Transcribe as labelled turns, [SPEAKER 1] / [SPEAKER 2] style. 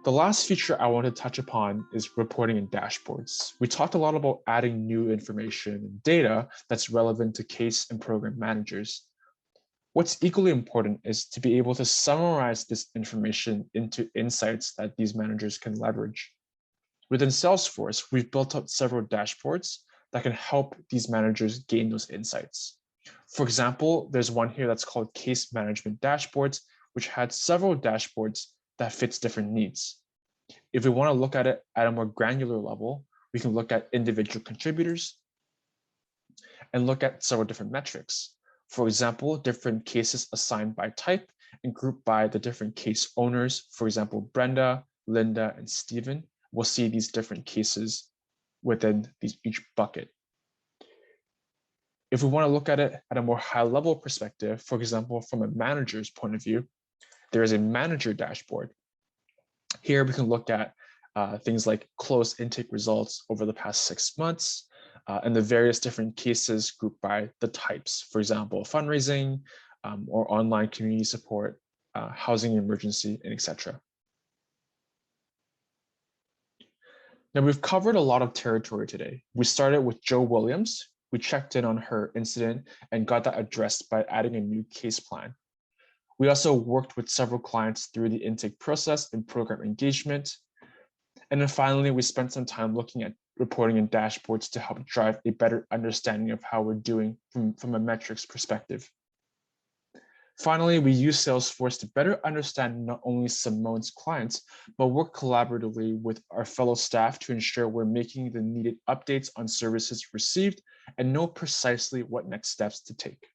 [SPEAKER 1] The last feature I want to touch upon is reporting and dashboards. We talked a lot about adding new information and data that's relevant to case and program managers. What's equally important is to be able to summarize this information into insights that these managers can leverage. Within Salesforce, we've built up several dashboards that can help these managers gain those insights. For example, there's one here that's called Case Management Dashboards, which had several dashboards that fits different needs. If we want to look at it at a more granular level, we can look at individual contributors and look at several different metrics. For example, different cases assigned by type and grouped by the different case owners. For example, Brenda, Linda, and Stephen. We'll see these different cases within each bucket. If we want to look at it at a more high-level perspective, for example, from a manager's point of view, there is a manager dashboard. Here we can look at things like closed intake results over the past 6 months, and the various different cases grouped by the types, for example, fundraising or online community support, housing emergency, and etc. Now we've covered a lot of territory today. We started with Joe Williams. We checked in on her incident and got that addressed by adding a new case plan. We also worked with several clients through the intake process and program engagement. And then finally, we spent some time looking at reporting and dashboards to help drive a better understanding of how we're doing from a metrics perspective. Finally, we use Salesforce to better understand not only Simone's clients, but work collaboratively with our fellow staff to ensure we're making the needed updates on services received and know precisely what next steps to take.